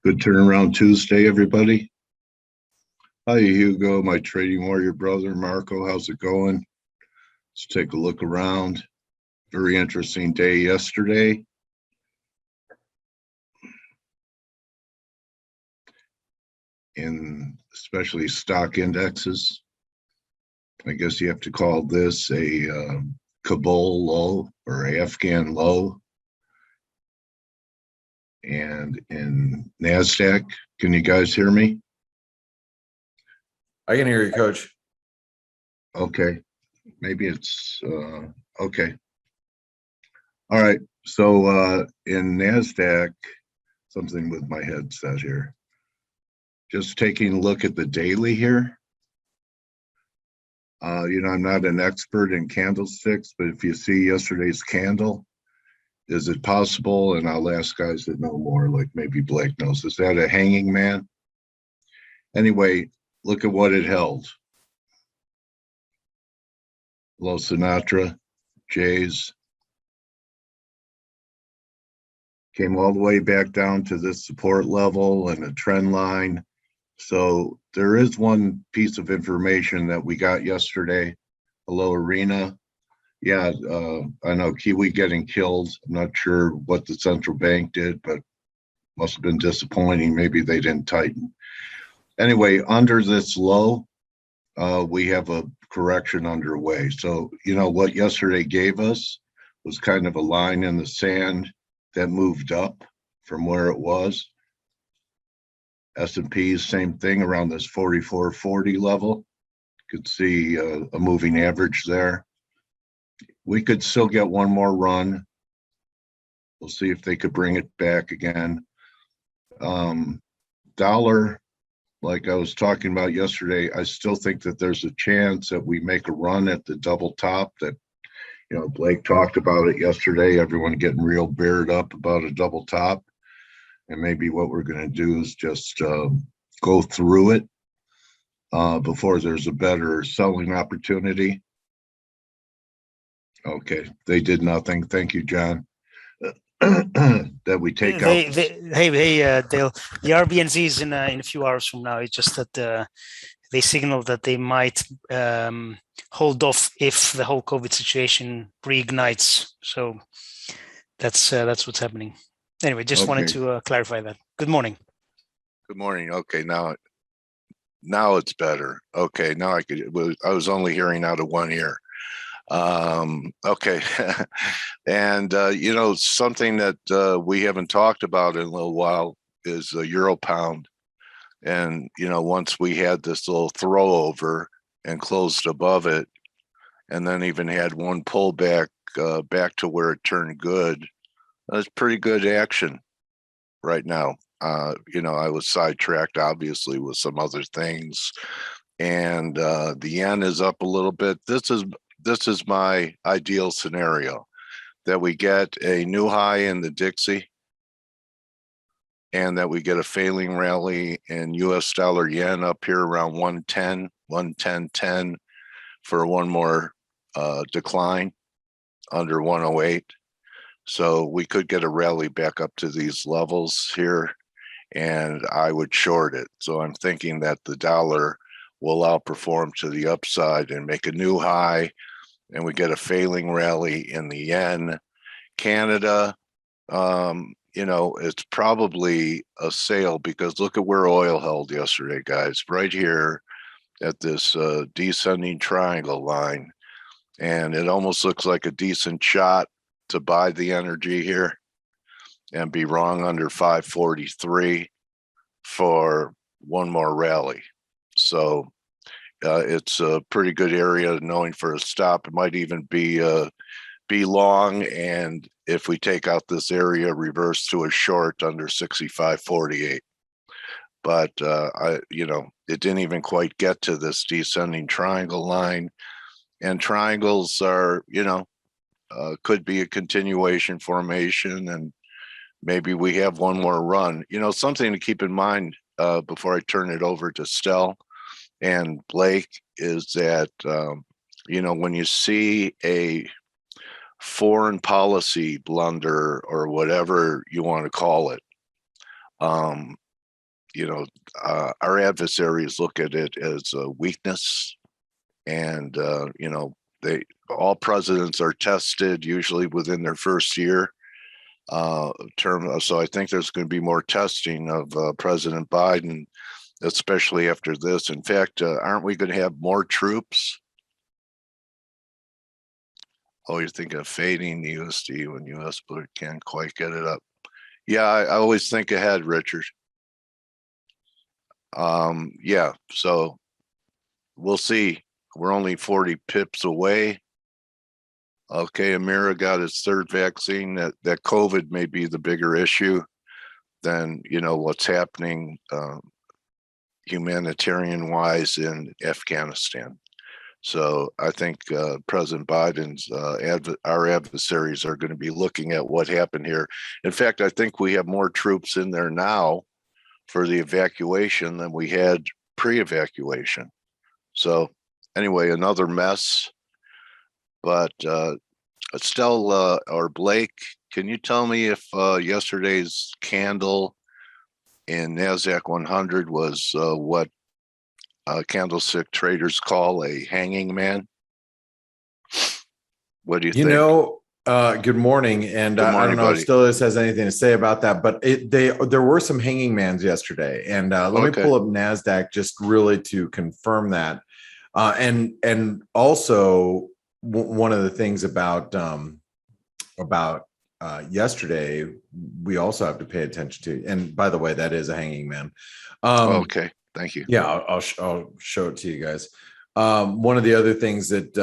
Good turnaround Tuesday, everybody. Hi, Hugo, my trading warrior brother. Marco, how's it going? Let's take a look around. Very interesting day yesterday. In especially stock indexes. I guess you have to call this a Kabul low or a Afghan low. And in Nasdaq, can you guys hear me? I can hear you, Coach. Okay, maybe it's okay. All right, so in Nasdaq, something with my headset here. Just taking a look at the daily here. I'm not an expert in candlesticks, but if you see yesterday's candle, is it possible? And I'll ask guys that know more, like maybe Blake knows. Is that a hanging man? Anyway, look at what it held. Low Sinatra, Jays. Came all the way back down to this support level and a trend line. So there is one piece of information that we got yesterday. Hello, Arena. Yeah, I know Kiwi getting killed. I'm not sure what the central bank did, but must have been disappointing. Maybe they didn't tighten. Anyway, under this low, we have a correction underway. So, what yesterday gave us was kind of a line in the sand that moved up from where it was. S&P, same thing around this 4440 level. Could see a moving average there. We could still get one more run. We'll see if they could bring it back again. Dollar, like I was talking about yesterday, I still think that there's a chance that we make a run at the double top that, Blake talked about it yesterday, everyone getting real bared up about a double top. And maybe what we're going to do is just go through it before there's a better selling opportunity. Okay, they did nothing. Thank you, John. That we take out. Hey, Dale. The RBNZ is in a few hours from now. It's just that they signaled that they might hold off if the whole COVID situation reignites. So that's what's happening. Anyway, just wanted to clarify that. Good morning. Good morning. Okay, now it's better. Okay, now I was only hearing out of one ear. Okay. And something that we haven't talked about in a little while is the euro pound. And once we had this little throw over and closed above it, and then even had one pullback back to where it turned good, that's pretty good action right now. I was sidetracked obviously with some other things, and the yen is up a little bit. This is my ideal scenario, that we get a new high in the Dixie and that we get a failing rally in US dollar yen up here around 110.10 for one more decline under 108. So we could get a rally back up to these levels here, and I would short it. So I'm thinking that the dollar will outperform to the upside and make a new high, and we get a failing rally in the yen. Canada, it's probably a sale, because look at where oil held yesterday, guys, right here at this descending triangle line. And it almost looks like a decent shot to buy the energy here and be wrong under 543 for one more rally. So it's a pretty good area knowing for a stop. It might even be long, and if we take out this area, reverse to a short under 65.48. But it didn't even quite get to this descending triangle line, and triangles are could be a continuation formation, and maybe we have one more run. Something to keep in mind before I turn it over to Stell and Blake is that when you see a foreign policy blunder or whatever you want to call it, our adversaries look at it as a weakness, and all presidents are tested usually within their first year term. So I think there's going to be more testing of President Biden, especially after this. In fact, aren't we going to have more troops? Oh, you're thinking of fading the USD when US can't quite get it up. Yeah, I always think ahead, Richard. Yeah, so we'll see. We're only 40 pips away. Okay, Amira got his third vaccine. That COVID may be the bigger issue than what's happening humanitarian wise in Afghanistan. So I think President Biden's our adversaries are going to be looking at what happened here. In fact, I think we have more troops in there now for the evacuation than we had pre-evacuation. So anyway, another mess. But Estelle or Blake, can you tell me if yesterday's candle in Nasdaq 100 was what candlestick traders call a hanging man? What do you think? Good morning, and Good morning, I don't know buddy. if Stilis has anything to say about that, but there were some hanging mans yesterday, and let me pull up Nasdaq just really to confirm that, and also one of the things about yesterday we also have to pay attention to, and by the way, that is a hanging man. Okay, thank you. Yeah, I'll show it to you guys. One of the other things that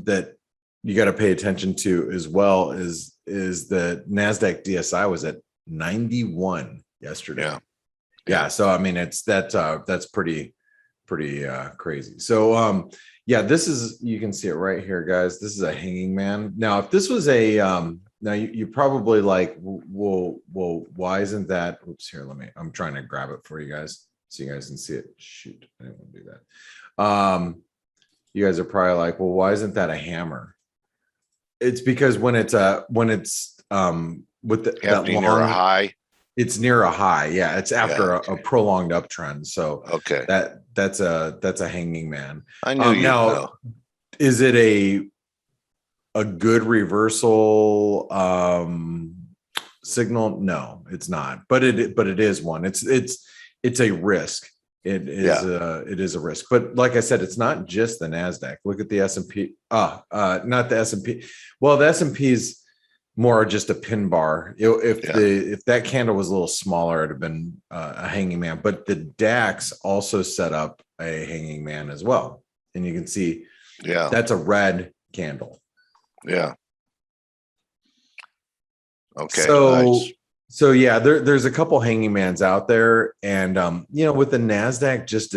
that you got to pay attention to as well is the Nasdaq DSI was at 91 yesterday. Yeah. So I mean, that's pretty crazy. So yeah, this is, you can see it right here, guys. This is a hanging man. Now, if this was a now you probably like, well, why isn't that? Oops, here, I'm trying to grab it for you guys so you guys can see it. Shoot, I didn't want to do that. You guys are probably like, well, why isn't that a hammer? It's because when it's with that Near a high. It's near a high. Yeah, it's after a prolonged uptrend. So okay, that's a hanging man. I knew you know. Is it a good reversal signal? No, it's not. But it is one. It's a risk. It is a risk. But like I said, it's not just the Nasdaq. Look at the S&P. Not the S&P. Well, the S&P is more just a pin bar. If that candle was a little smaller, it'd have been a hanging man. But the DAX also set up a hanging man as well, and you can see, that's a red candle. Yeah. Okay. So yeah, there's a couple hanging mans out there, and with the Nasdaq just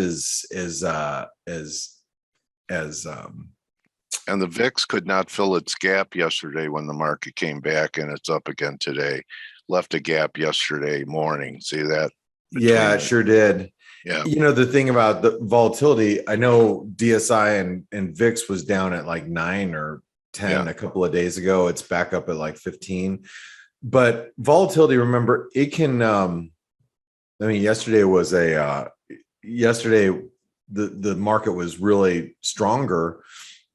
and the VIX could not fill its gap yesterday when the market came back, and it's up again today. Left a gap yesterday morning. See that? Yeah, it sure did. Yeah. The thing about the volatility, I know DSI and VIX was down at like 9 or 10 a couple of days ago. It's back up at like 15. But volatility, remember, it can. Yesterday was yesterday the market was really stronger,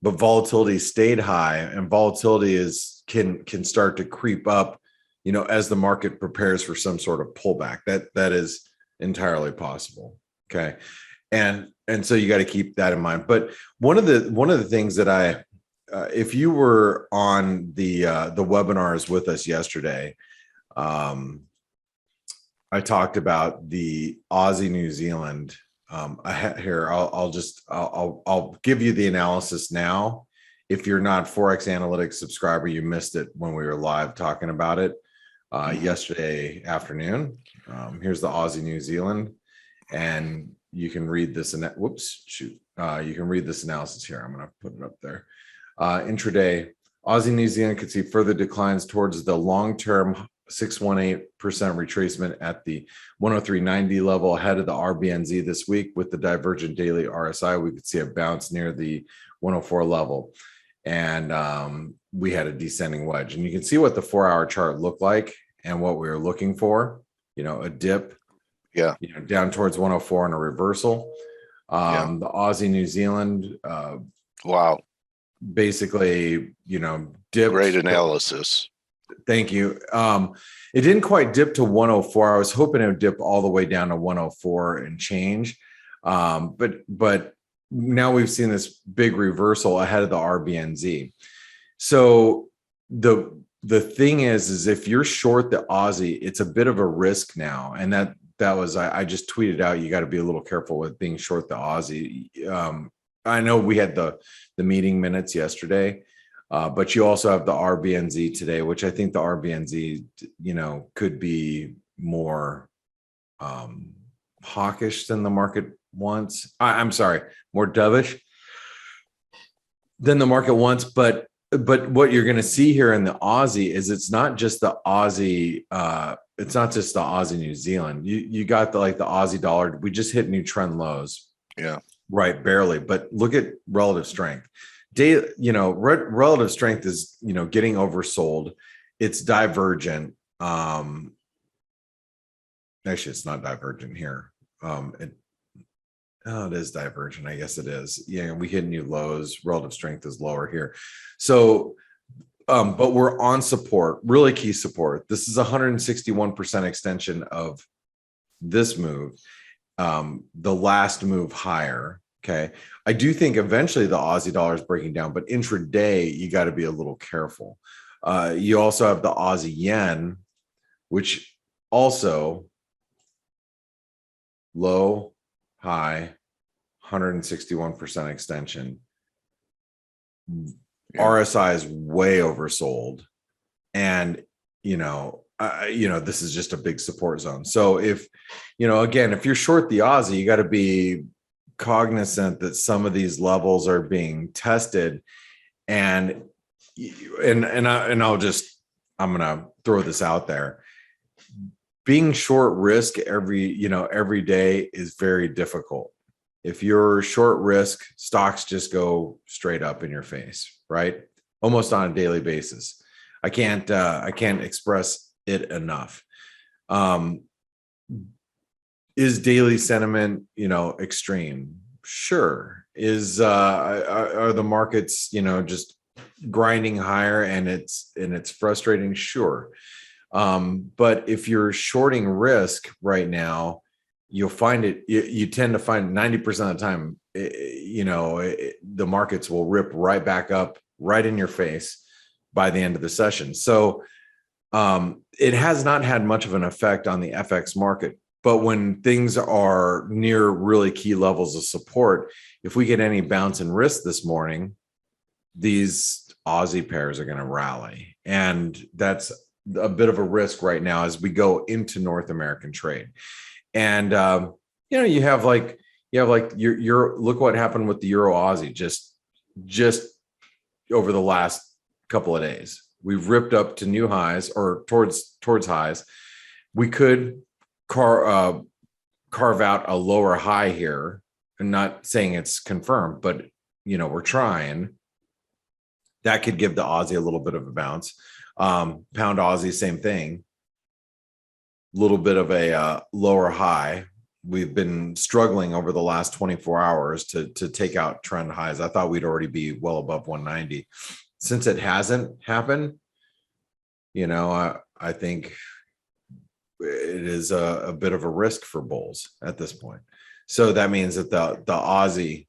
but volatility stayed high, and volatility can start to creep up, as the market prepares for some sort of pullback. That is entirely possible. Okay, and so you got to keep that in mind. But one of the things that if you were on the webinars with us yesterday, I talked about the Aussie New Zealand. Here, I'll give you the analysis now. If you're not ForexAnalytix subscriber, you missed it when we were live talking about it yesterday afternoon. Here's the Aussie New Zealand, and you can read this. And you can read this analysis here. I'm going to put it up there. Intraday, Aussie New Zealand could see further declines towards the long-term 618% retracement at the 103.90 level ahead of the RBNZ this week. With the divergent daily RSI, we could see a bounce near the 104 level, and we had a descending wedge. And you can see what the 4-hour chart looked like and what we were looking for. A dip Yeah. Down towards 104 in a reversal. Yeah. The Aussie New Zealand, Wow. basically, dipped. Great analysis. Thank you. It didn't quite dip to 104. I was hoping it would dip all the way down to 104 and change. But now we've seen this big reversal ahead of the RBNZ. So the thing is if you're short the Aussie, it's a bit of a risk now. And that was, I just tweeted out, you got to be a little careful with being short the Aussie. I know we had the meeting minutes yesterday, but you also have the RBNZ today, which I think the RBNZ, could be more hawkish than the market wants. I'm sorry, more dovish than the market wants. But what you're going to see here in the Aussie is it's not just the Aussie. It's not just the Aussie New Zealand. You got the Aussie dollar. We just hit new trend lows. Yeah. Right, barely. But look at relative strength. Relative strength is getting oversold. It's divergent. Actually, it's not divergent here. It is divergent. I guess it is. Yeah, we hit new lows. Relative strength is lower here. So, but we're on support, really key support. This is 161% extension of this move. The last move higher. Okay. I do think eventually the Aussie dollar is breaking down, but intraday, you got to be a little careful. You also have the Aussie yen, which also low, high, 161% extension. Yeah. RSI is way oversold. And, this is just a big support zone. So if you're short the Aussie, you got to be cognizant that some of these levels are being tested, and I'm gonna throw this out there. Being short risk every day is very difficult. If you're short risk, stocks just go straight up in your face, right? Almost on a daily basis. I can't express it enough. Is daily sentiment, extreme? Sure. Are the markets, just grinding higher and it's frustrating? Sure. But if you're shorting risk right now, you'll find it. You tend to find 90% of the time, the markets will rip right back up, right in your face by the end of the session. So it has not had much of an effect on the FX market. But when things are near really key levels of support, if we get any bounce in risk this morning, these Aussie pairs are going to rally. And that's a bit of a risk right now as we go into North American trade. And, you have your look what happened with the Euro Aussie just over the last couple of days. We've ripped up to new highs or towards highs. We could carve out a lower high here. I'm not saying it's confirmed, but we're trying. That could give the Aussie a little bit of a bounce. Pound Aussie, same thing. Little bit of a lower high. We've been struggling over the last 24 hours to take out trend highs. I thought we'd already be well above 190. Since it hasn't happened, I think it is a bit of a risk for bulls at this point. So that means that the Aussie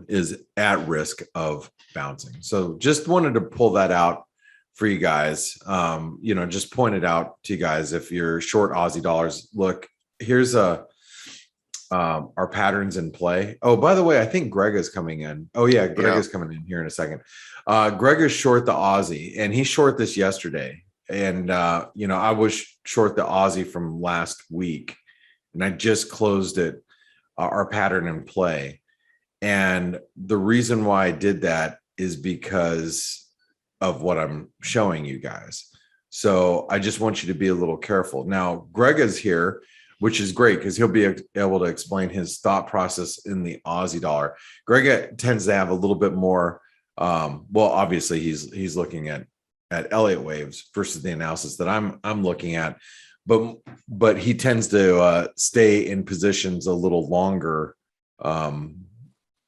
is at risk of bouncing. So just wanted to pull that out for you guys. Just point it out to you guys. If you're short Aussie dollars, look, here's our patterns in play. Oh, by the way, I think Grega's coming in. Oh yeah, Grega's coming in here in a second. Grega's short the Aussie, and he short this yesterday. And, I was short the Aussie from last week, and I just closed it, our pattern in play. And the reason why I did that is because of what I'm showing you guys. So I just want you to be a little careful. Now, Grega's here, which is great because he'll be able to explain his thought process in the Aussie dollar. Grega tends to have a little bit more, obviously he's looking at Elliott Waves versus the analysis that I'm looking at. but he tends to stay in positions a little longer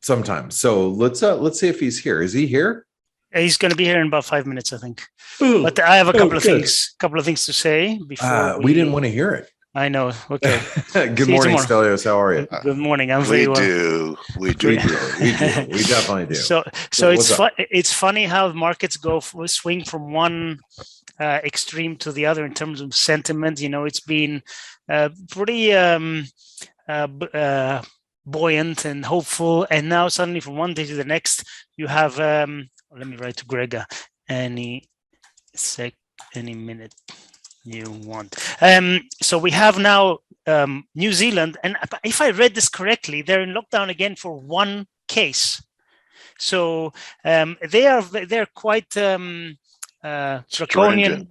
sometimes. So let's see if he's here. Is he here? He's going to be here in about 5 minutes, I think. But I have a couple of things to say before we didn't want to hear it. I know. Okay. Good morning, Stelios. How are you? Good morning. I'm very well. We do. We definitely do. So it's funny how markets swing from one extreme to the other in terms of sentiment. It's been pretty buoyant and hopeful, and now suddenly from one day to the next, you have. Let me write to Grega. Any minute you want. So we have now New Zealand, and if I read this correctly, they're in lockdown again for one case. So they're quite draconian,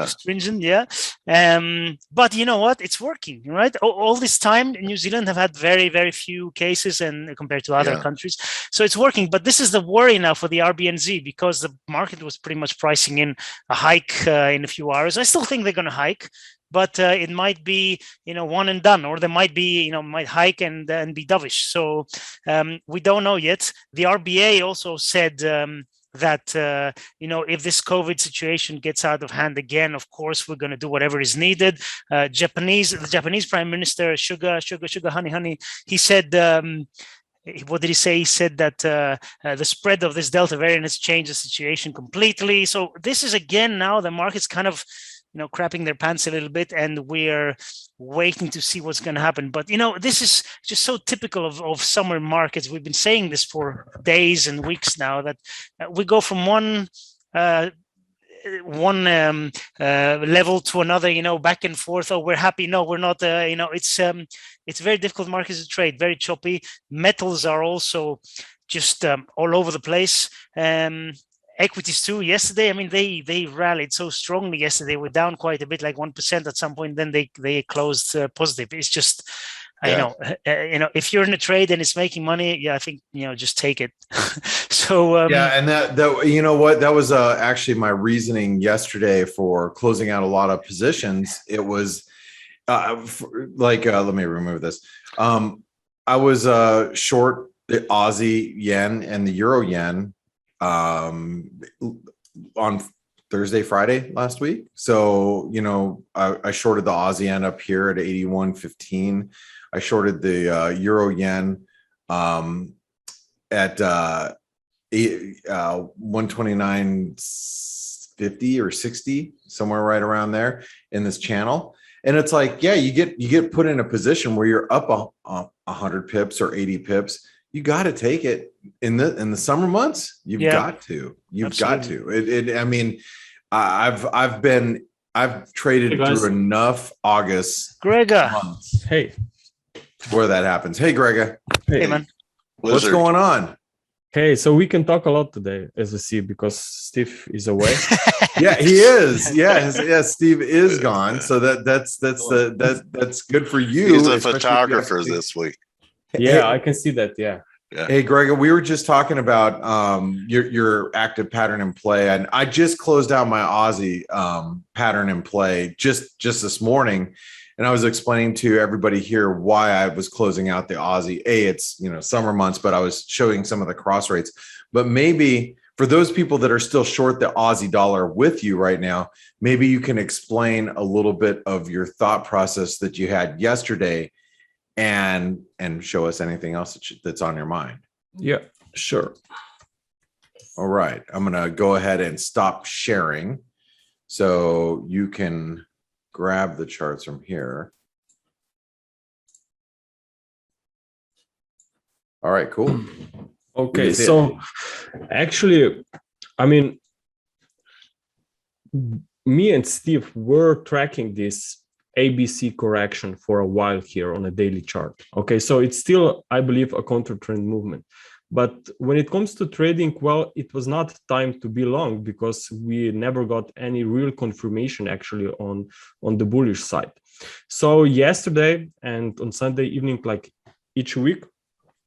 stringent, but you know what? It's working, right? All this time, New Zealand have had very, very few cases, and compared to other countries, so it's working. But this is the worry now for the RBNZ, because the market was pretty much pricing in a hike in a few hours. I still think they're going to hike, but it might be one and done, or they might be might hike and be dovish. So we don't know yet. The RBA also said that if this COVID situation gets out of hand again, of course we're going to do whatever is needed. The Japanese Prime Minister, sugar, honey, he said, what did he say? He said that the spread of this Delta variant has changed the situation completely. So this is again now the market's kind of crapping their pants a little bit, and we're waiting to see what's going to happen. But this is just so typical of summer markets. We've been saying this for days and weeks now, that we go from one level to another, back and forth. Oh, we're happy. No, we're not. It's very difficult markets to trade, very choppy. Metals are also just all over the place. Equities too. Yesterday, I mean, they rallied so strongly yesterday. We're down quite a bit, like 1% at some point. Then they closed positive. It's just, if you're in a trade and it's making money, I think just take it. So and that you know what, that was actually my reasoning yesterday for closing out a lot of positions. It was let me remove this. I was short the Aussie yen and the Euro yen on Thursday, Friday last week. So, I shorted the Aussie yen up here at 81.15. I shorted the Euro yen at 129.50 or 60, somewhere right around there in this channel. And it's like, you get put in a position where you're up 100 pips or 80 pips. You got to take it in the summer months. You've got to. I mean, I've traded through enough August Grega months. Hey, where that happens. Hey, Grega. Hey man. What's going on? Hey, so we can talk a lot today, as I see, because Steve is away. Yeah, he is. Yes, Steve is gone. So that's good for you. He's a photographer this week. Yeah, I can see that. Yeah. Hey, Grega, we were just talking about your active pattern in play, and I just closed out my Aussie pattern in play just this morning, and I was explaining to everybody here why I was closing out the Aussie. It's summer months, but I was showing some of the cross rates. But maybe for those people that are still short the Aussie dollar with you right now, maybe you can explain a little bit of your thought process that you had yesterday, and show us anything else that's on your mind. Yeah, sure. All right. I'm going to go ahead and stop sharing so you can grab the charts from here. All right, cool. Okay, so actually, I mean, me and Steve were tracking this ABC correction for a while here on a daily chart. Okay, so it's still, I believe, a counter trend movement. But when it comes to trading, well, it was not time to be long because we never got any real confirmation actually on the bullish side. So yesterday and on Sunday evening, like each week,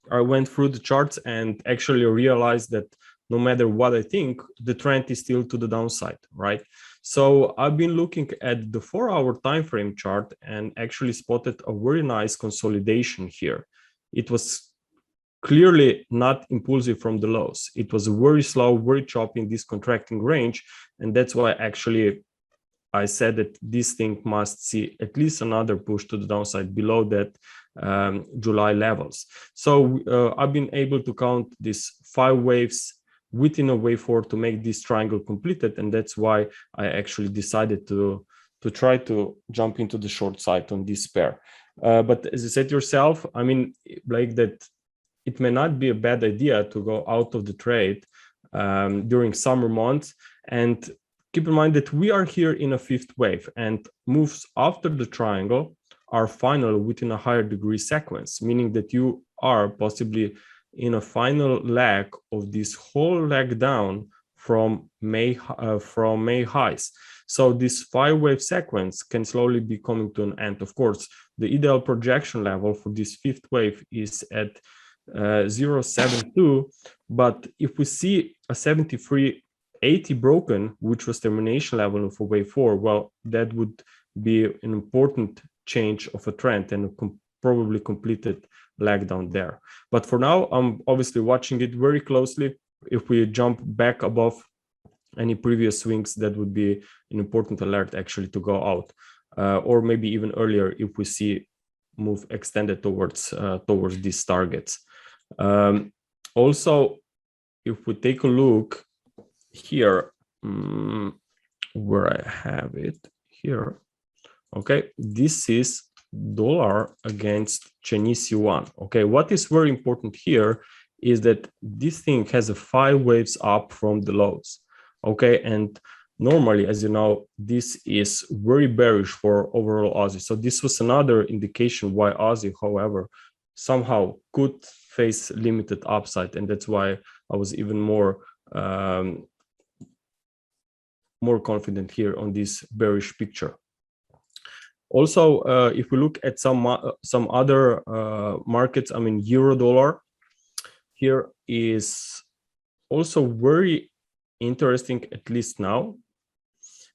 I went through the charts and actually realized that no matter what I think, the trend is still to the downside, right? So I've been looking at the 4-hour time frame chart and actually spotted a very nice consolidation here. It was clearly not impulsive from the lows. It was very slow, very choppy in this contracting range. And that's why actually I said that this thing must see at least another push to the downside below that July levels. So I've been able to count these 5 waves within a wave 4 to make this triangle completed. And that's why I actually decided to try to jump into the short side on this pair. But as you said yourself, I mean, like that, it may not be a bad idea to go out of the trade during summer months. And keep in mind that we are here in a 5th wave, and moves after the triangle are final within a higher degree sequence, meaning that you are possibly in a final leg of this whole leg down from May highs. So this 5-wave sequence can slowly be coming to an end. Of course, the ideal projection level for this 5th wave is at 0.72, but if we see a 73.80 broken, which was termination level of a wave 4, well, that would be an important change of a trend and probably completed lag down there. But for now, I'm obviously watching it very closely. If we jump back above any previous swings, that would be an important alert actually to go out, or maybe even earlier if we see move extended towards these targets. Also, if we take a look here, where I have it here, okay, this is dollar against Chinese yuan. Okay, what is very important here is that this thing has a 5 waves up from the lows. Okay, and normally, as you know, this is very bearish for overall Aussie. So this was another indication why Aussie, however, somehow could face limited upside, and that's why I was even more confident here on this bearish picture. Also, if we look at some other markets, I mean, euro dollar here is also very interesting, at least now,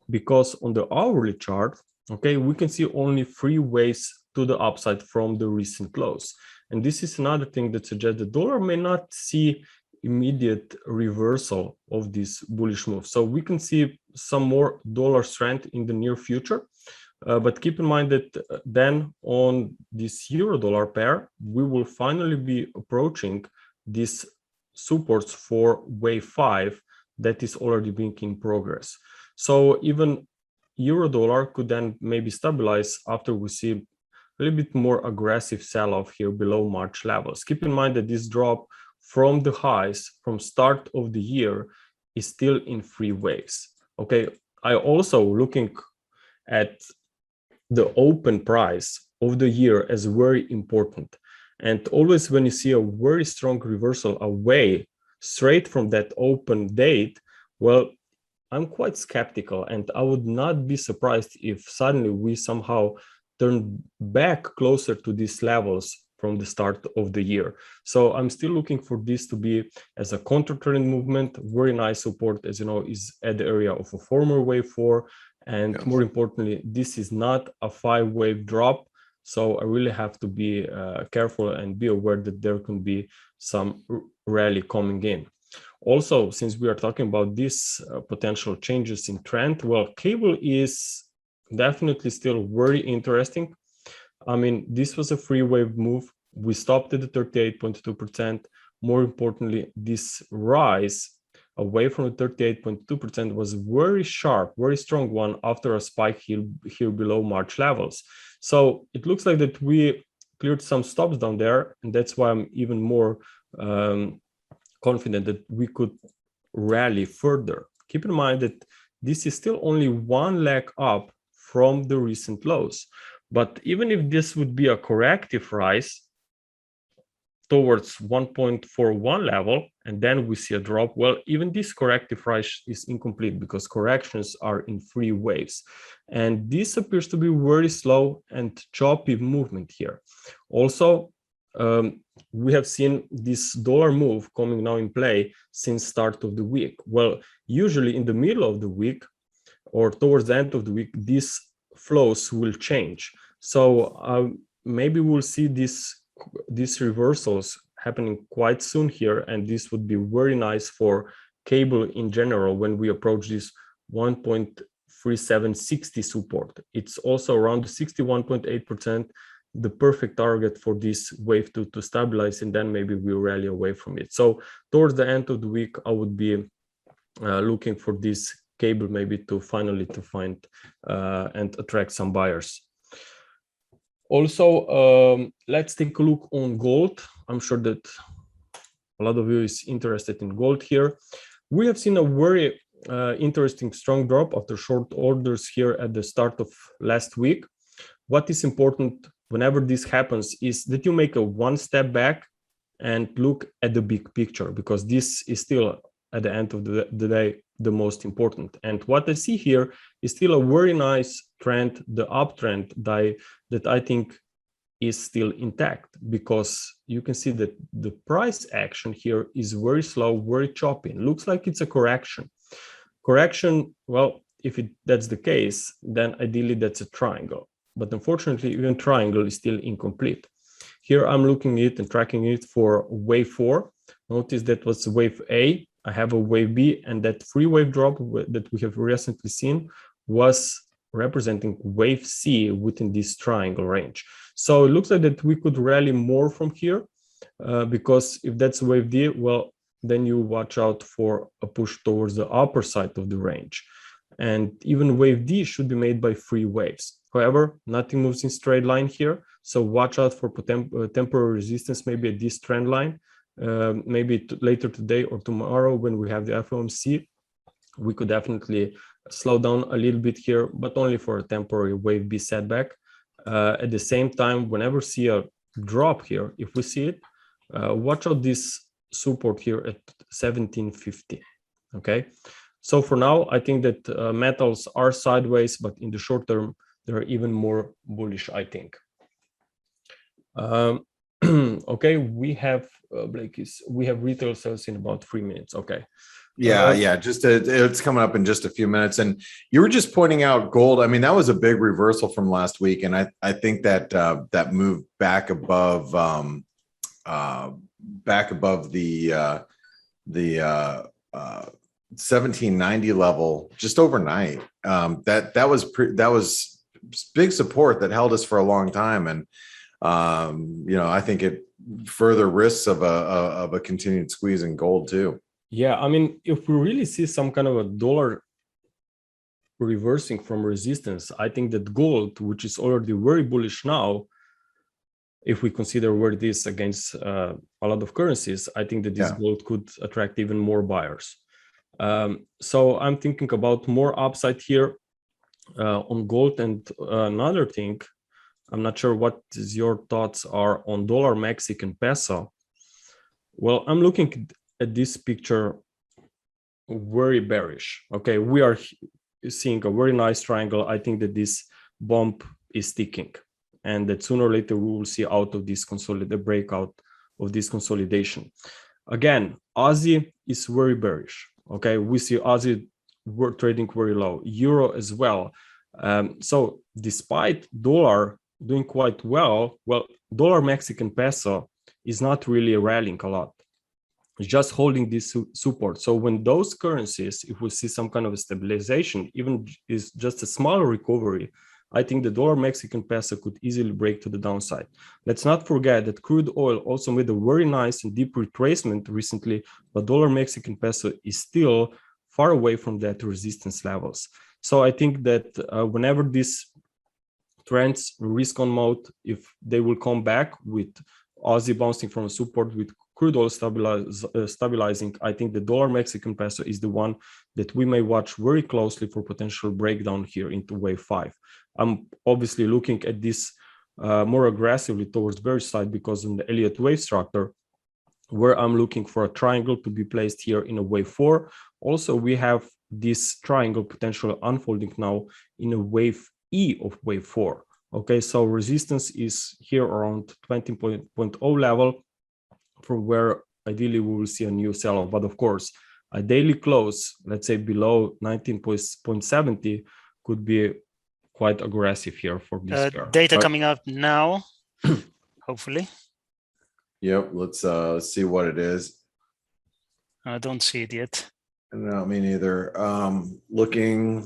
because on the hourly chart, okay, we can see only 3 waves to the upside from the recent lows. And this is another thing that suggests the dollar may not see immediate reversal of this bullish move. So we can see some more dollar strength in the near future. But keep in mind that then on this euro dollar pair, we will finally be approaching these supports for wave 5 that is already being in progress. So even euro dollar could then maybe stabilize after we see a little bit more aggressive sell-off here below March levels. Keep in mind that this drop from the highs from start of the year is still in 3 waves. Okay, I also looking at the open price of the year as very important. And always when you see a very strong reversal away straight from that open date, well, I'm quite skeptical, and I would not be surprised if suddenly we somehow turn back closer to these levels from the start of the year. So I'm still looking for this to be as a counter trend movement. Very nice support, as you know, is at the area of a former wave 4. And more importantly, this is not a 5-wave drop. So I really have to be careful and be aware that there can be some rally coming in. Also, since we are talking about these potential changes in trend, well, cable is definitely still very interesting. I mean, this was a 3-wave move. We stopped at the 38.2%. More importantly, this rise away from the 38.2% was very sharp, very strong one after a spike here below March levels. So it looks like that we cleared some stops down there, and that's why I'm even more confident that we could rally further. Keep in mind that this is still only 1 leg up from the recent lows. But even if this would be a corrective rise towards 1.41 level, and then we see a drop, well, even this corrective rise is incomplete because corrections are in 3 waves. And this appears to be very slow and choppy movement here. Also, we have seen this dollar move coming now in play since start of the week. Well, usually in the middle of the week, or towards the end of the week, these flows will change. So maybe we'll see these reversals happening quite soon here, and this would be very nice for cable in general when we approach this 1.3760 support. It's also around 61.8%, the perfect target for this wave to stabilize, and then maybe we rally away from it. So towards the end of the week, I would be looking for this cable maybe to finally find and attract some buyers. Also, let's take a look on gold. I'm sure that a lot of you is interested in gold here. We have seen a very interesting strong drop after short orders here at the start of last week. What is important whenever this happens is that you make a one step back and look at the big picture, because this is still at the end of the day the most important. And what I see here is still a very nice trend, the uptrend that I think is still intact, because you can see that the price action here is very slow, very choppy. It looks like it's a correction. Well, if that's the case, then ideally that's a triangle. But unfortunately, even triangle is still incomplete. Here I'm looking at it and tracking it for wave 4. Notice that was wave A. I have a wave B, and that free wave drop that we have recently seen was representing wave C within this triangle range. So it looks like that we could rally more from here, because if that's wave D, well, then you watch out for a push towards the upper side of the range. And even wave D should be made by 3 waves. However, nothing moves in straight line here. So watch out for temporary resistance, maybe at this trend line, maybe later today or tomorrow when we have the FOMC. We could definitely slow down a little bit here, but only for a temporary wave B setback. At the same time, whenever we see a drop here, if we see it, watch out this support here at 1750. Okay. So for now, I think that metals are sideways, but in the short term, they're even more bullish, I think. Okay, we have we have retail sales in about 3 minutes. Okay. Yeah. Just it's coming up in just a few minutes, and you were just pointing out gold. I mean, that was a big reversal from last week, and I think that that move back above the 1790 level just overnight. That was big support that held us for a long time, and I think it further risks of a continued squeeze in gold too. Yeah, I mean, if we really see some kind of a dollar reversing from resistance, I think that gold, which is already very bullish now, if we consider where it is against a lot of currencies, I think that this gold could attract even more buyers. So I'm thinking about more upside here on gold. And another thing, I'm not sure what your thoughts are on dollar Mexican peso. Well, I'm looking at this picture very bearish. Okay, we are seeing a very nice triangle. I think that this bump is sticking, and that sooner or later we will see out of this breakout of this consolidation. Again, Aussie is very bearish. Okay, we see Aussie trading very low, euro as well. So despite dollar doing quite well, dollar Mexican peso is not really rallying a lot. It's just holding this support. So when those currencies, if we see some kind of a stabilization, even is just a small recovery, I think the dollar Mexican peso could easily break to the downside. Let's not forget that crude oil also made a very nice and deep retracement recently, but dollar Mexican peso is still far away from that resistance levels. So I think that whenever these trends risk on mode, if they will come back with Aussie bouncing from support with crude oil stabilizing, I think the dollar Mexican peso is the one that we may watch very closely for potential breakdown here into wave 5. I'm obviously looking at this more aggressively towards bearish side because in the Elliott Waves structure, where I'm looking for a triangle to be placed here in a wave 4. Also, we have this triangle potential unfolding now in a wave E of wave 4. Okay, so resistance is here around 20.0 level, from where ideally we will see a new sell-off. But of course, a daily close, let's say below 19.70, could be quite aggressive here for this pair. Data coming out now, hopefully. Yep. Let's see what it is. I don't see it yet. No, me neither. Looking.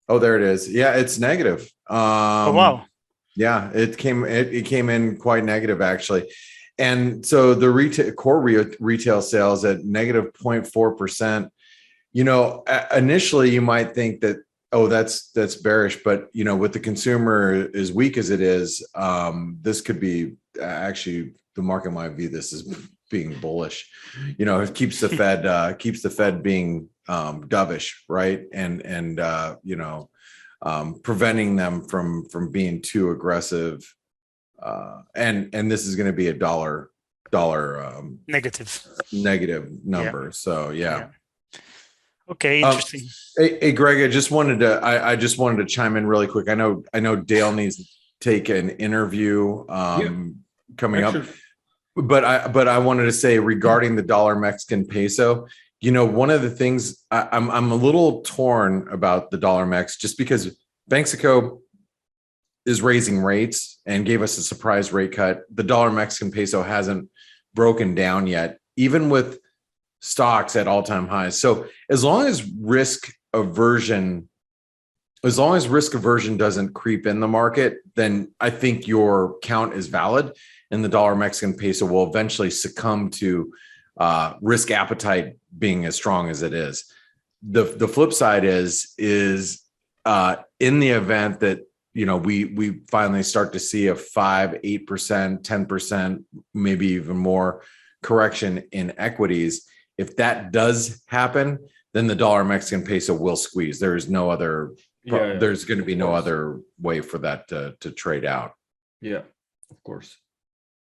Oh, there it is. Yeah, it's negative. Oh, wow. Yeah, it came in quite negative actually. And so the retail sales at negative 0.4%. You know, initially you might think that, oh, that's bearish, but you know, with the consumer as weak as it is, this could be actually, the market might view this as being bullish. You know, it keeps the Fed being dovish, right? And you know, preventing them from being too aggressive. And this is going to be a dollar negative number. Yeah. So yeah. Okay, interesting. Hey, Greg, I just wanted to chime in really quick. I know Dale needs to take an interview coming up, but I wanted to say regarding the dollar Mexican peso, you know, one of the things I'm a little torn about the dollar Mex, just because Mexico is raising rates and gave us a surprise rate cut. The dollar Mexican peso hasn't broken down yet, even with stocks at all-time highs. So as long as risk aversion doesn't creep in the market, then I think your count is valid and the dollar Mexican peso will eventually succumb to risk appetite being as strong as it is. The flip side is in the event that, you know, we finally start to see a 5%, 8%, 10%, maybe even more correction in equities. If that does happen, then the dollar Mexican peso will squeeze. There's no other, there's going to be no other way for that to trade out. Yeah, of course.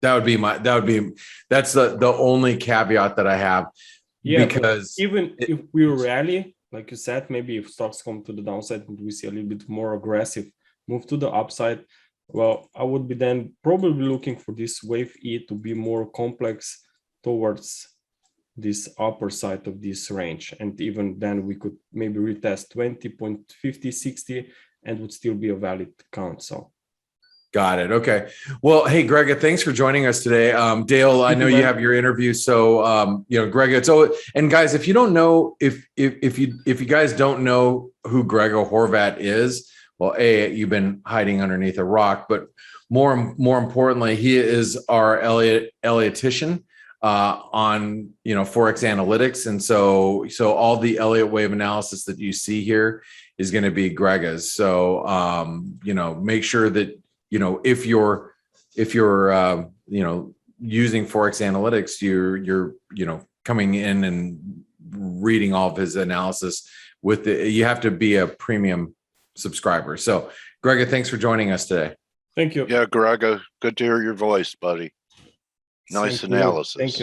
That's the only caveat that I have. Yeah, because even if we rally, like you said, maybe if stocks come to the downside and we see a little bit more aggressive move to the upside, well, I would be then probably looking for this wave E to be more complex towards this upper side of this range. And even then we could maybe retest 20.50, 60 and would still be a valid count. So. Got it. Okay. Well, hey, Grega, thanks for joining us today. Dale, I know you have your interview. So, you know, Grega, and guys, if you don't know, if you guys don't know who Grega Horvat is, well, you've been hiding underneath a rock, but more importantly, he is our Elliottian on, you know, ForexAnalytix. And so all the Elliott wave analysis that you see here is going to be Grega's. So, you know, make sure that, you know, if you're you know, using ForexAnalytix, you're you know, coming in and reading all of his analysis you have to be a premium subscriber. So Grega, thanks for joining us today. Thank you. Yeah, Grega, good to hear your voice, buddy. Nice analysis.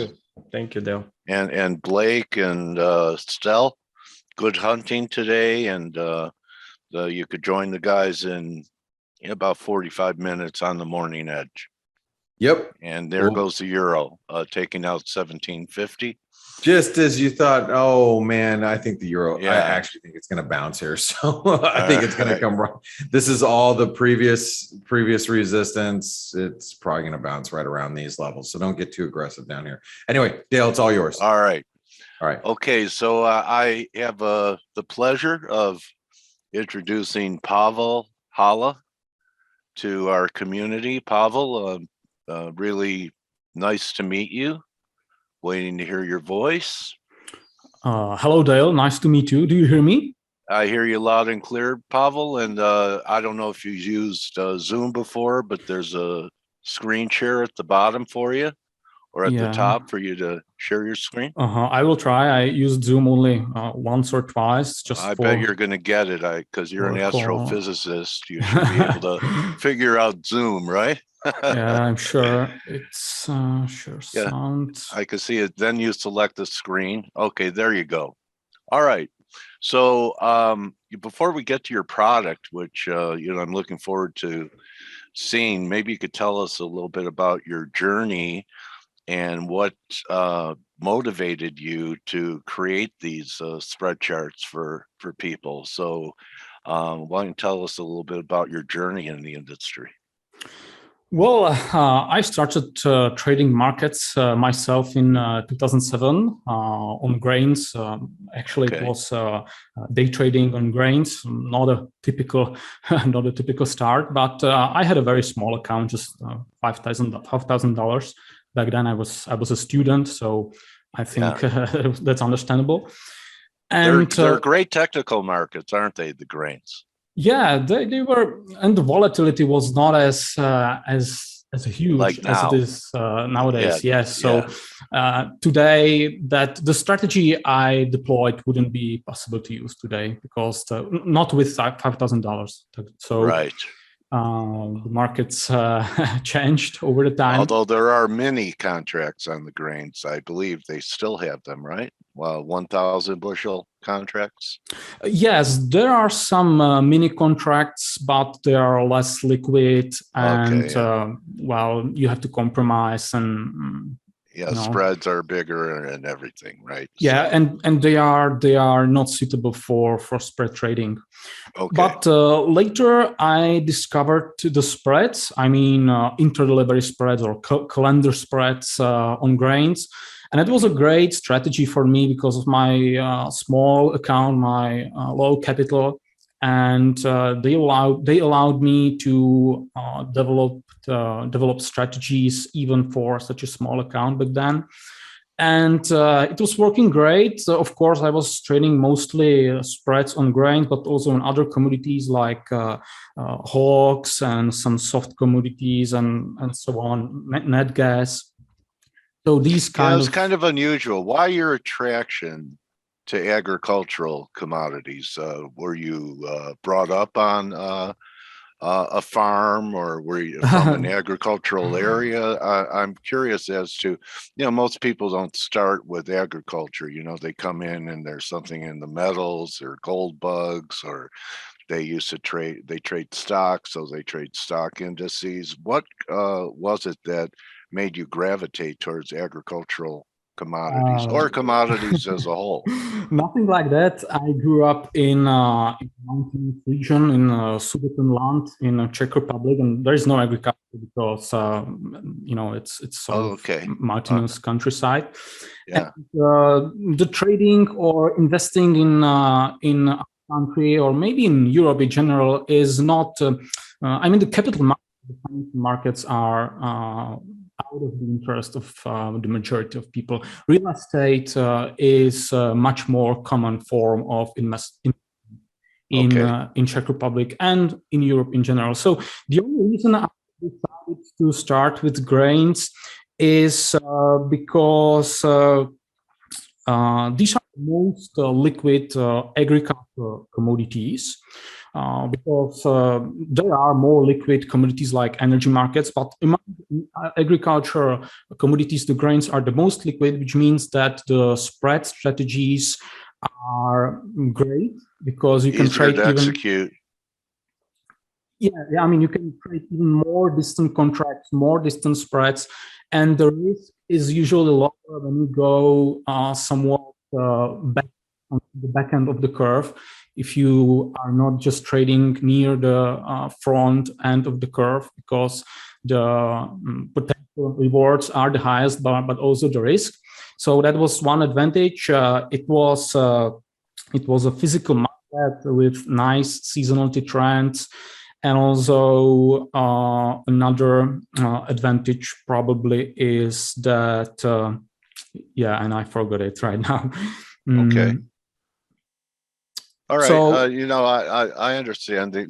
Thank you, Dale. And Blake and Stel, good hunting today. And you could join the guys in about 45 minutes on the morning edge. Yep. And there goes the euro, taking out 1750. Just as you thought, oh man, I think the euro, Yeah. I actually think it's going to bounce here. So I think it's going to come right. This is all the previous resistance. It's probably going to bounce right around these levels. So don't get too aggressive down here. Anyway, Dale, it's all yours. All right. Okay. So I have the pleasure of introducing Pavel Hala to our community. Pavel, really nice to meet you. Waiting to hear your voice. Hello, Dale. Nice to meet you. Do you hear me? I hear you loud and clear, Pavel. And I don't know if you've used Zoom before, but there's a screen share at the bottom for you, or at the top for you to share your screen. I will try. I used Zoom only once or twice. I bet you're going to get it because you're an astrophysicist. You should be able to figure out Zoom, right? Yeah, I'm sure. It's sure sound. I can see it. Then you select the screen. Okay, there you go. All right. So before we get to your product, which you know, I'm looking forward to seeing, maybe you could tell us a little bit about your journey and what motivated you to create these spread charts for people. So why don't you tell us a little bit about your journey in the industry? Well, I started trading markets myself in 2007 on grains. Actually, Okay. it was day trading on grains, not a typical, not a typical start. But I had a very small account, just $5,000. Back then, I was a student, so I think that's understandable. And they're great technical markets, aren't they? The grains. Yeah, they were, and the volatility was not as huge Like as it now. is nowadays. Yeah, Yes. So today, that the strategy I deployed wouldn't be possible to use today because not with $5,000. So right. The markets changed over the time. Although there are many contracts on the grains, I believe they still have them, right? Well, 1,000 bushel contracts. Yes, there are some mini contracts, but they are less liquid, and well, you have to compromise and. Spreads are bigger and everything, right? Yeah, so. and they are not suitable for spread trading. Okay. But later I discovered the spreads. I mean, interdelivery spreads or calendar spreads on grains. And it was a great strategy for me because of my small account, my low capital, and they allowed me to develop strategies even for such a small account back then. And it was working great. So of course, I was trading mostly spreads on grains, but also on other commodities like hogs and some soft commodities and so on, net gas. So these it's kind of unusual. Why your attraction to agricultural commodities? Were you brought up on a farm, or were you from an agricultural area? I'm curious as to, most people don't start with agriculture. They come in and there's something in the metals or gold bugs, or they trade stocks, so they trade stock indices. What was it that made you gravitate towards agricultural commodities or commodities as a whole? Nothing like that. I grew up in mountainous region in Sudetenland in Czech Republic, and there is no agriculture because it's sort of mountainous countryside. Yeah. And, the trading or investing in a country or maybe in Europe in general is not. I mean, the capital markets are out of the interest of the majority of people. Real estate is a much more common form of investment in Czech Republic and in Europe in general. So the only reason I decided to start with grains is because these are the most liquid agricultural commodities. Because there are more liquid commodities like energy markets, but among agriculture commodities, the grains are the most liquid, which means that the spread strategies are great because you can trade even. Execute. Yeah, I mean, you can trade even more distant contracts, more distant spreads, and the risk is usually lower when you go somewhat back on the back end of the curve. If you are not just trading near the front end of the curve, because the potential rewards are the highest, but also the risk. So that was one advantage. It was a physical market with nice seasonality trends. And also another advantage probably is that, and I forgot it right now. Okay. All right. So, I understand. They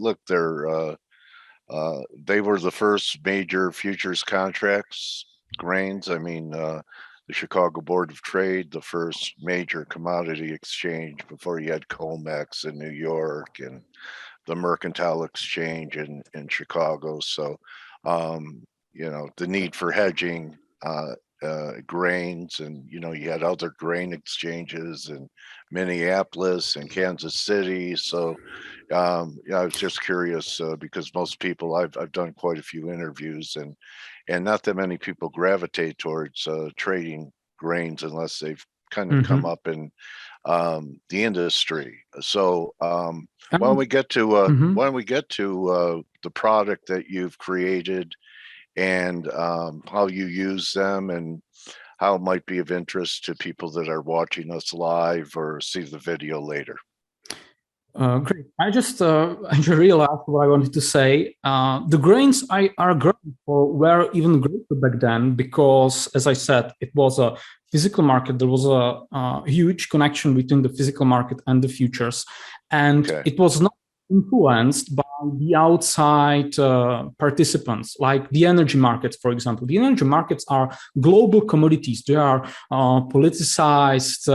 were the first major futures contracts, grains. I mean, the Chicago Board of Trade, the first major commodity exchange before you had COMEX in New York and the Mercantile Exchange in Chicago. So, the need for hedging grains, and you had other grain exchanges in Minneapolis and Kansas City. So yeah, I was just curious because most people I've done quite a few interviews, and not that many people gravitate towards trading grains unless they've kind of come up in the industry. So why don't we get to the product that you've created and how you use them and how it might be of interest to people that are watching us live or see the video later. Great. I just realized what I wanted to say. The grains are great were even greater back then because, as I said, it was a physical market. There was a huge connection between the physical market and the futures, and it was not influenced by the outside participants, like the energy markets, for example. The energy markets are global commodities. They are politicized.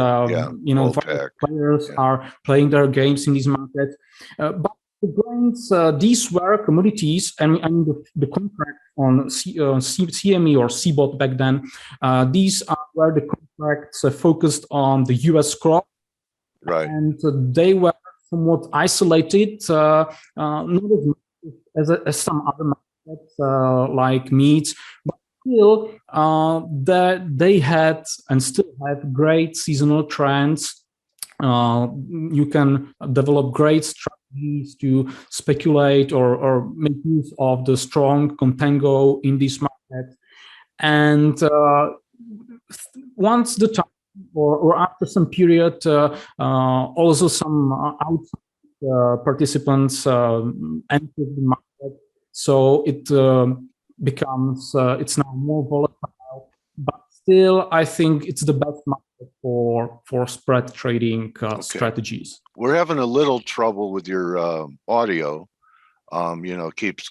Players are playing their games in these markets. But the grains, these were commodities, and the contract on CME or CBOT back then, these are where the contracts focused on the US crop. Right. And they were somewhat isolated, not as some other markets like meats, but still they had and still have great seasonal trends. You can develop great strategies to speculate or make use of the strong contango in these markets. And once the time or after some period, also some outside participants enter the market. So it becomes, it's now more volatile, but still, I think it's the best market for spread trading strategies. We're having a little trouble with your audio. Keeps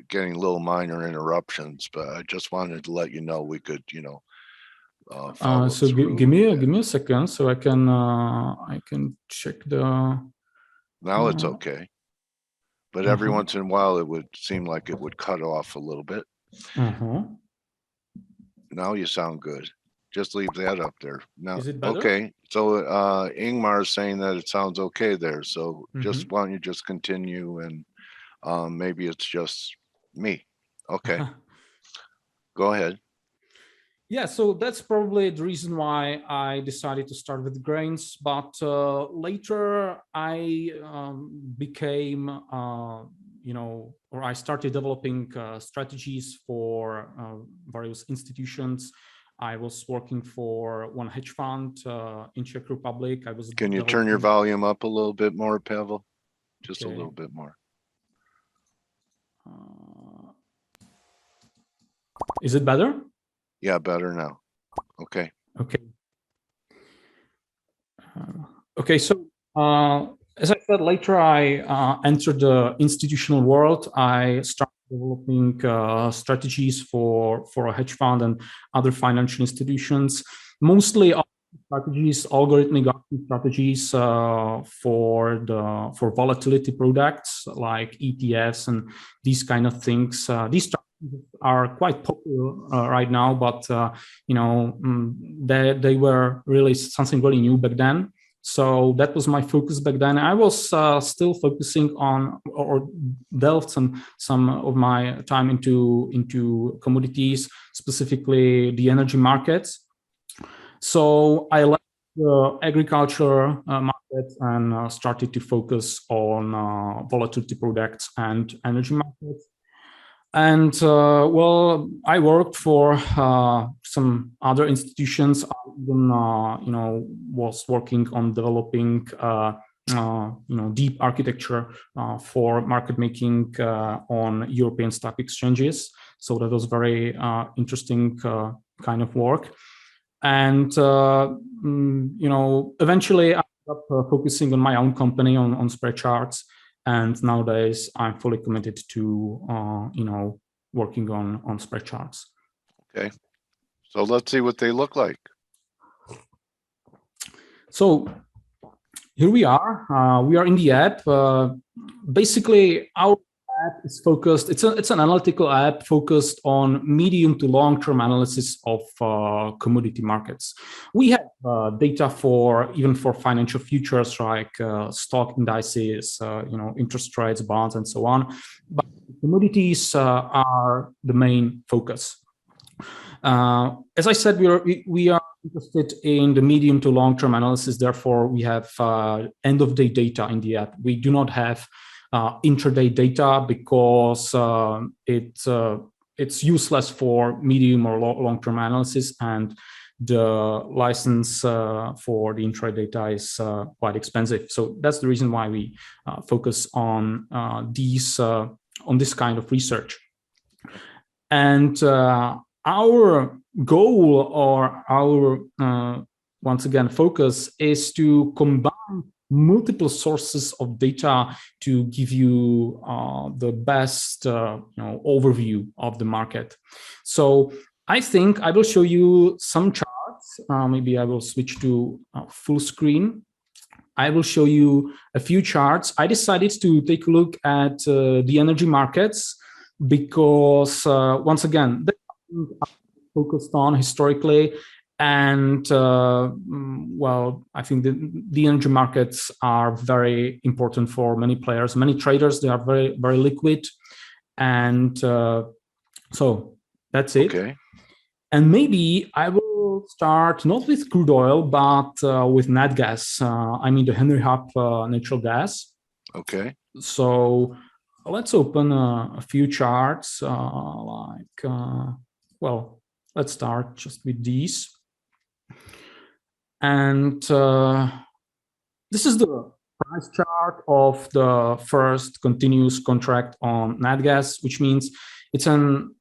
getting little minor interruptions, but I just wanted to let you know we could, so give me a second so I can check the. Now it's okay, but every once in a while it would seem like it would cut off a little bit. Now you sound good. Just leave that up there. Now, is it better? Okay. So Ingmar is saying that it sounds okay there. So just why don't you just continue and maybe it's just me. Okay. Go ahead. Yeah, so that's probably the reason why I decided to start with grains. But later I became, or I started developing strategies for various institutions. I was working for one hedge fund in Czech Republic. Can you turn your volume up a little bit more, Pavel? Just a little bit more. Is it better? Yeah, better now. Okay. Okay. Okay, so as I said, later I entered the institutional world. I started developing strategies for a hedge fund and other financial institutions, mostly strategies, algorithmic strategies for volatility products like ETFs and these kind of things. These strategies are quite popular right now, but they were really something really new back then. So that was my focus back then. I was still focusing on or delved some of my time into commodities, specifically the energy markets. So I left the agriculture market and started to focus on volatility products and energy markets. And well, I worked for some other institutions. I even, was working on developing, deep architecture for market making on European stock exchanges. So that was very interesting kind of work. And eventually I ended up focusing on my own company on spread charts. And nowadays, I'm fully committed to, working on spread charts. Okay, so let's see what they look like. So here we are. We are in the app. Basically, our app is focused. It's an analytical app focused on medium to long-term analysis of commodity markets. We have data even for financial futures like stock indices, interest rates, bonds, and so on. But commodities are the main focus. As I said, we are interested in the medium to long-term analysis. Therefore, we have end-of-day data in the app. We do not have intraday data because it's useless for medium or long-term analysis, and the license for the intraday data is quite expensive. So that's the reason why we focus on this kind of research. And our goal, or our once again focus, is to combine multiple sources of data to give you the best overview of the market. So I think I will show you some charts. Maybe I will switch to full screen. I will show you a few charts. I decided to take a look at the energy markets because once again, they focused on historically. And well, I think the energy markets are very important for many players, many traders. They are very, very liquid. And so that's it. Okay. And maybe I will start not with crude oil, but with nat gas. I mean, the Henry Hub natural gas. Okay. So let's open a few charts well, let's start just with these. And this is the price chart of the first continuous contract on nat gas, which means it's an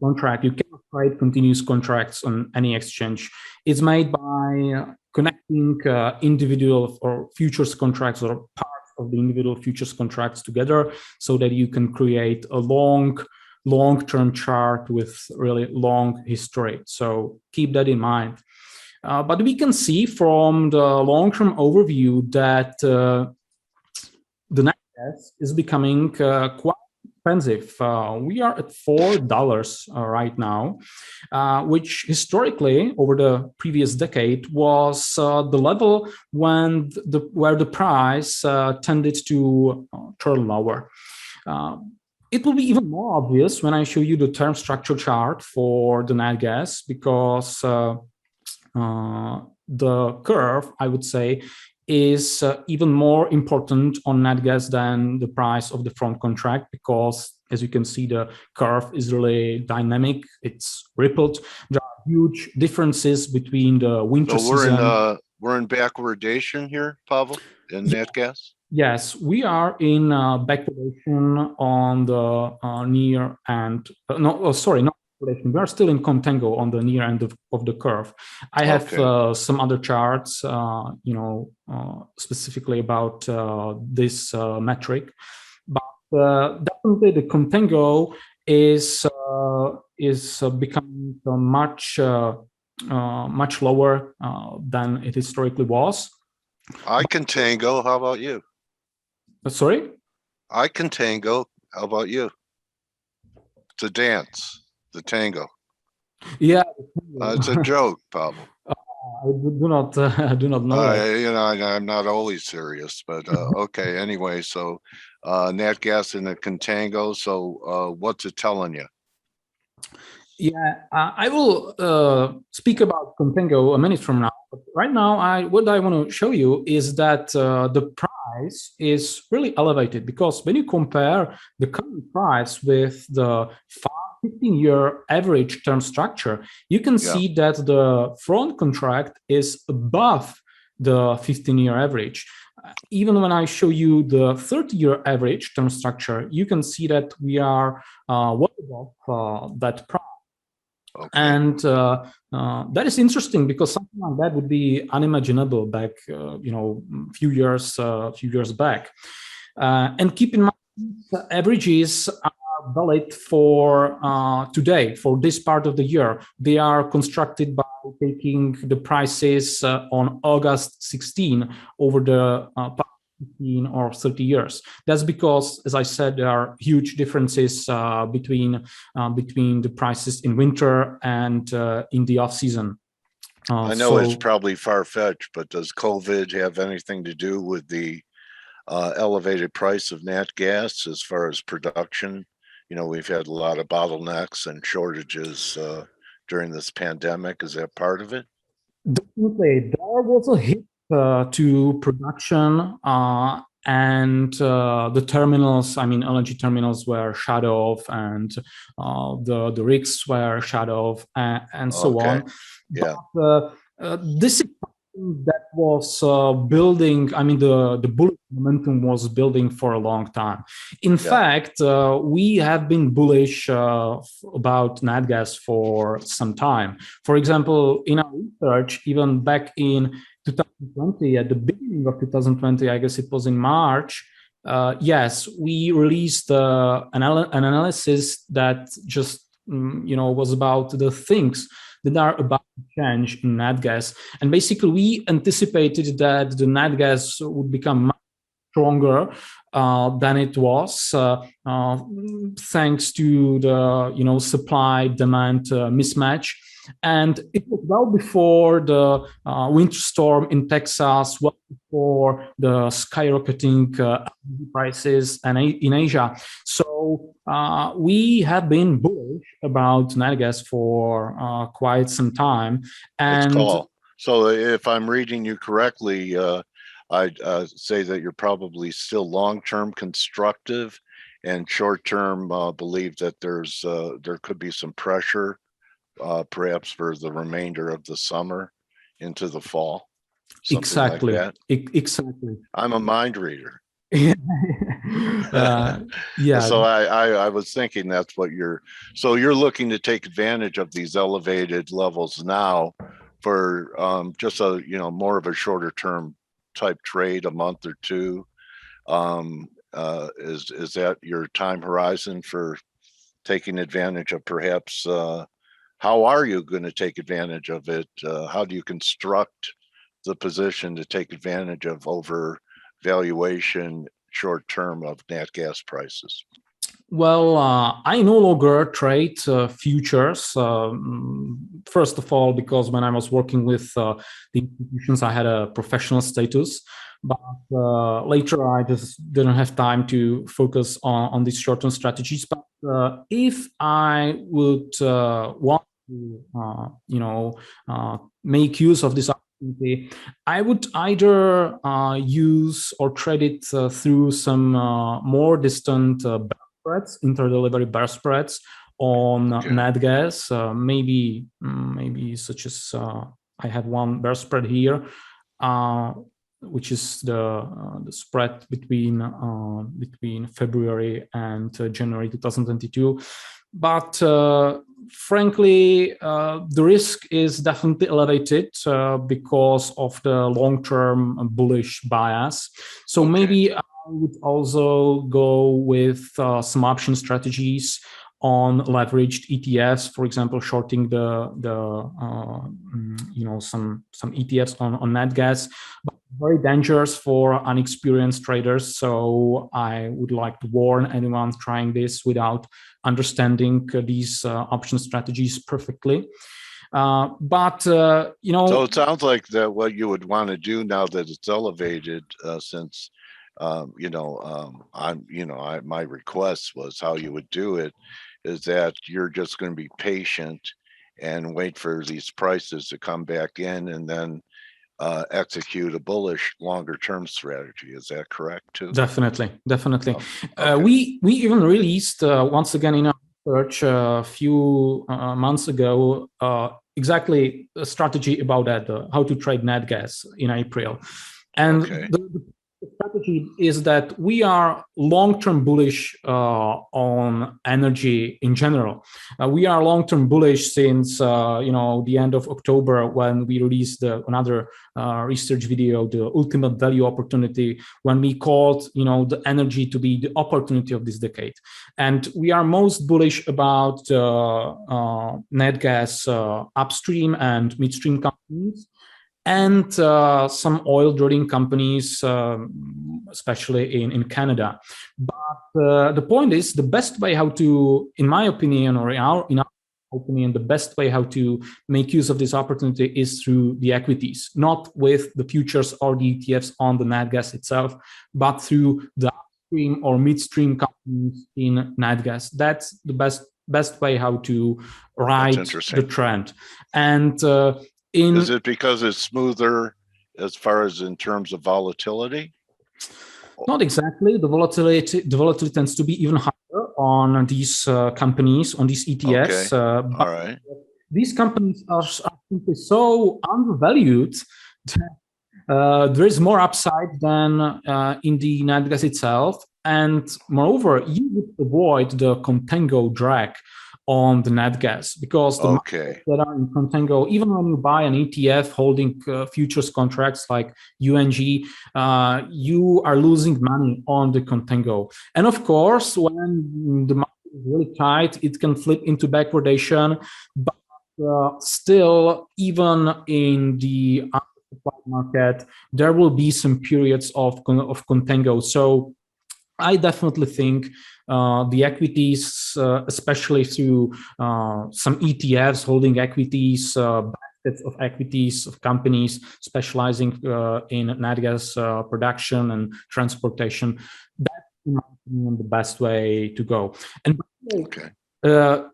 contract. You cannot trade continuous contracts on any exchange. It's made by connecting individual or futures contracts or parts of the individual futures contracts together so that you can create a long-term chart with really long history. So keep that in mind. But we can see from the long-term overview that the nat gas is becoming quite expensive. We are at $4 right now, which historically over the previous decade was the level where the price tended to turn lower. It will be even more obvious when I show you the term structure chart for the nat gas, because the curve, I would say, is even more important on nat gas than the price of the front contract, because as you can see, the curve is really dynamic. It's rippled. There are huge differences between the winter season. We're in backwardation here, Pavel, in nat gas. Yes, we are in backwardation on the near and not. We are still in contango on the near end of the curve. I have some other charts, specifically about this metric, but definitely the contango is becoming much lower than it historically was. I can tango. How about you? Sorry? I can tango. How about you? It's a dance. The tango. Yeah, it's a joke, Pavel. I do not know. I'm not always serious, but okay. Anyway, so nat gas in the contango. So what's it telling you? Yeah, I will speak about contango a minute from now. But right now, what I want to show you is that the price is really elevated, because when you compare the current price with the 15-year average term structure, you can see that the front contract is above the 15-year average. Even when I show you the 30-year average term structure, you can see that we are well above that price. Okay. And that is interesting, because something like that would be unimaginable back, few years back. And keep in mind, the averages are valid for today, for this part of the year. They are constructed by taking the prices on August 16 over the past 15 or 30 years. That's because, as I said, there are huge differences between the prices in winter and in the off season. I know it's probably far-fetched, but does COVID have anything to do with the elevated price of nat gas as far as production? You know, we've had a lot of bottlenecks and shortages during this pandemic. Is that part of it? Definitely, there was a hit to production, and the terminals, I mean, LNG terminals were shut off, and the rigs were shut off, and so on. Yeah. But this is something that was building. I mean, the bullish momentum was building for a long time. In fact, we have been bullish about nat gas for some time. For example, in our research, even back in 2020, at the beginning of 2020, I guess it was in March, yes, we released an analysis that just was about the things that are about to change in nat gas. And basically, we anticipated that the nat gas would become much stronger than it was, thanks to the supply-demand mismatch. And it was well before the winter storm in Texas, well before the skyrocketing prices in Asia. So we have been bullish about nat gas for quite some time. And that's cool. So if I'm reading you correctly, I'd say that you're probably still long-term constructive and short-term believe that there could be some pressure perhaps for the remainder of the summer into the fall. Exactly. Like that. Exactly. I'm a mind reader. Yeah. So I was thinking that's what you're looking to take advantage of these elevated levels now for just a more of a shorter term type trade, a month or two. Is that your time horizon for taking advantage of perhaps how are you going to take advantage of it? How do you construct the position to take advantage of overvaluation short term of nat gas prices? Well, I no longer trade futures. First of all, because when I was working with the institutions, I had a professional status. But later, I just didn't have time to focus on these short-term strategies. But if I would want to, make use of this opportunity, I would either use or trade it through some more distant spreads, interdelivery bear spreads on nat gas. Maybe such as I have one bear spread here, which is the spread between February and January 2022. But frankly, the risk is definitely elevated because of the long-term bullish bias. So maybe I would also go with some option strategies on leveraged ETFs, for example, shorting some ETFs on nat gas, but very dangerous for unexperienced traders. So I would like to warn anyone trying this without understanding these option strategies perfectly. So it sounds like that what you would want to do now that it's elevated, since my request was how you would do it, is that you're just going to be patient and wait for these prices to come back in and then execute a bullish longer term strategy. Is that correct too? Definitely. Okay. We even released once again in our research a few months ago exactly a strategy about that, how to trade nat gas in April. And the strategy is that we are long-term bullish on energy in general. We are long-term bullish since the end of October, when we released another research video, the ultimate value opportunity, when we called the energy to be the opportunity of this decade. And we are most bullish about nat gas upstream and midstream companies. and some oil drilling companies, especially in Canada. But the point is, the best way how to, in my opinion, or in our opinion, the best way how to make use of this opportunity is through the equities, not with the futures or the ETFs on the nat gas itself, but through the upstream or midstream companies in nat gas. That's the best way how to ride the trend. And is it because it's smoother as far as in terms of volatility? Not exactly. The volatility tends to be even higher on these companies, on these ETFs. Okay. All right. These companies are simply so undervalued that there is more upside than in the nat gas itself. And moreover, you would avoid the contango drag on the nat gas, because the markets that are in contango, even when you buy an ETF holding futures contracts like UNG, you are losing money on the contango. And of course, when the market is really tight, it can flip into backwardation. But still, even in the undersupplied market, there will be some periods of contango. So I definitely think the equities, especially through some ETFs holding equities, baskets of equities of companies specializing in nat gas production and transportation, that's, in my opinion, the best way to go. And the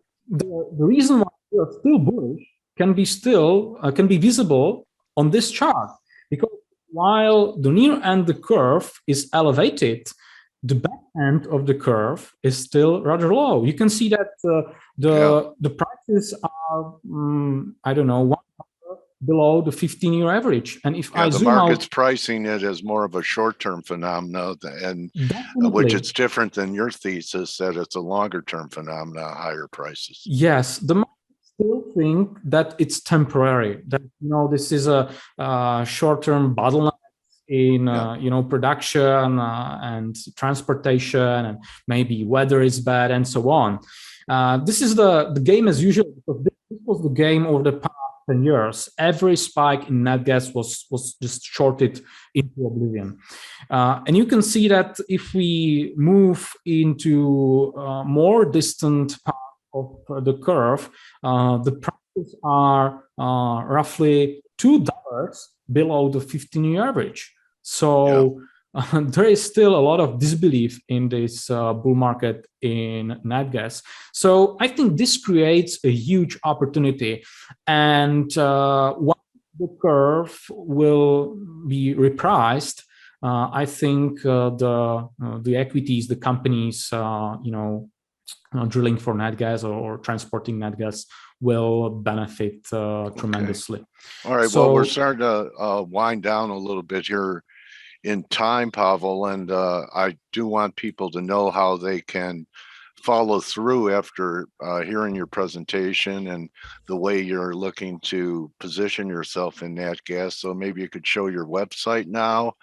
reason why we are still bullish can be visible on this chart, because while the near end of the curve is elevated, the back end of the curve is still rather low. You can see that the prices are, I don't know, below the 15-year average. And if I zoom out, the market's pricing it as more of a short-term phenomenon, and which it's different than your thesis that it's a longer-term phenomenon, higher prices. Yes, the market still think that it's temporary. That this is a short-term bottleneck in production and transportation, and maybe weather is bad and so on. This is the game as usual, because this was the game over the past 10 years. Every spike in nat gas was just shorted into oblivion. And you can see that if we move into more distant part of the curve, the prices are roughly $2 below the 15-year average. So there is still a lot of disbelief in this bull market in nat gas. So I think this creates a huge opportunity. And once the curve will be repriced, I think the equities, the companies, drilling for nat gas or transporting nat gas will benefit tremendously. All right. So, well, we're starting to wind down a little bit here in time, Pavel, and I do want people to know how they can follow through after hearing your presentation and the way you're looking to position yourself in nat gas. So maybe you could show your website now.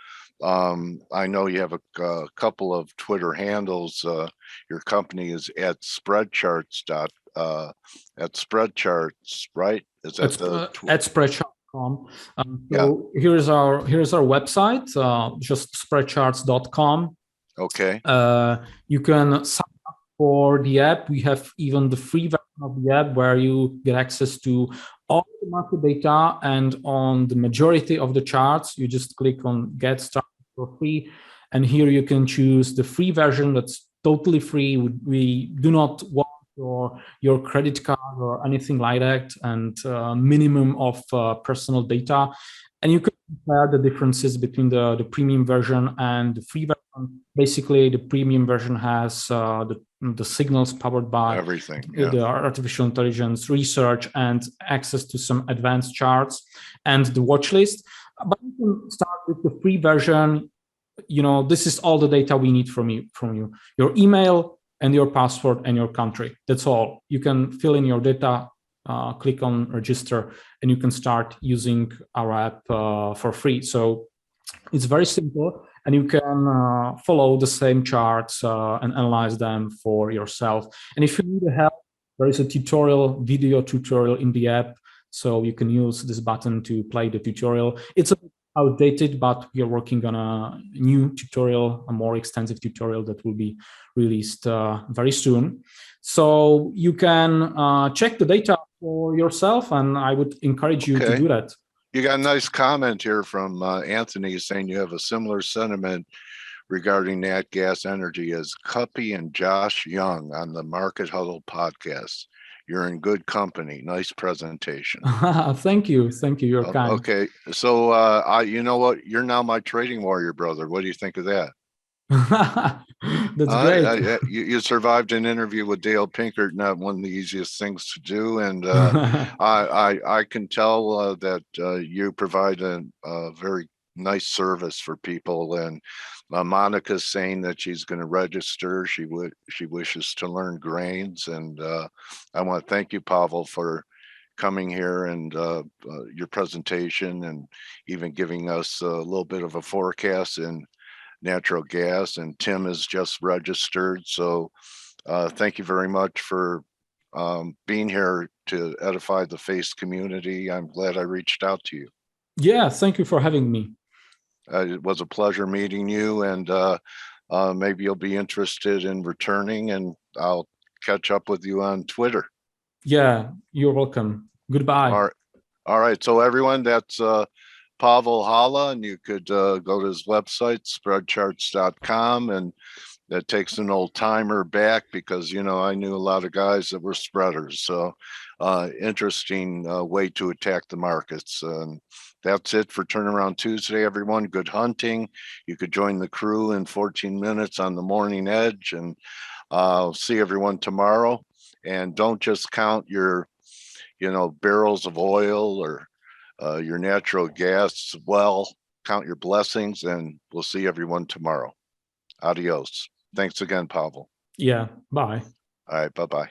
I know you have a couple of Twitter handles. Your company is at spreadcharts, right? Is that at spreadcharts.com? So here's our website, just spreadcharts.com. Okay. You can sign up for the app. We have even the free version of the app where you get access to all the market data, and on the majority of the charts, you just click on Get Started for free. And here you can choose the free version that's totally free. We do not want your credit card or anything like that, and minimum of personal data. And you can compare the differences between the premium version and the free version. Basically, the premium version has the signals powered by everything, the artificial intelligence research and access to some advanced charts and the watch list. But you can start with the free version. This is all the data we need from you. Your email and your password and your country. That's all. You can fill in your data, click on register, and you can start using our app for free. So it's very simple, and you can follow the same charts and analyze them for yourself. And if you need help, there is a video tutorial in the app So you can use this button to play the tutorial. It's a bit outdated, but we are working on a new tutorial, a more extensive tutorial that will be released very soon. So you can check the data for yourself, and I would encourage you to Okay. do that. You got a nice comment here from Anthony saying you have a similar sentiment regarding nat gas energy as Cuppy and Josh Young on the Market Huddle podcast. You're in good company. Nice presentation. Thank you. Thank you. You're kind. Okay. So you know what? You're now my trading warrior, brother. What do you think of that? That's great. You survived an interview with Dale Pinkert, not one of the easiest things to do. And I can tell that you provide a very nice service for people. And Monica's saying that she's going to register. She wishes to learn grains. And I want to thank you, Pavel, for coming here and your presentation and even giving us a little bit of a forecast in natural gas. And Tim is just registered. So thank you very much for being here to edify the F.A.C.E community. I'm glad I reached out to you. Yeah, thank you for having me. It was a pleasure meeting you, and maybe you'll be interested in returning, and I'll catch up with you on Twitter. Yeah, you're welcome. Goodbye. All right. So everyone, that's Pavel Hala, and you could go to his website, spreadcharts.com, and that takes an old timer back because, you know, I knew a lot of guys that were spreaders. So interesting way to attack the markets. That's it for Turnaround Tuesday, everyone. Good hunting. You could join the crew in 14 minutes on the morning edge, and I'll see everyone tomorrow. And don't just count your, you know, barrels of oil or your natural gas. Well, count your blessings, and we'll see everyone tomorrow. Adios. Thanks again, Pavel. Yeah, bye. All right, bye-bye.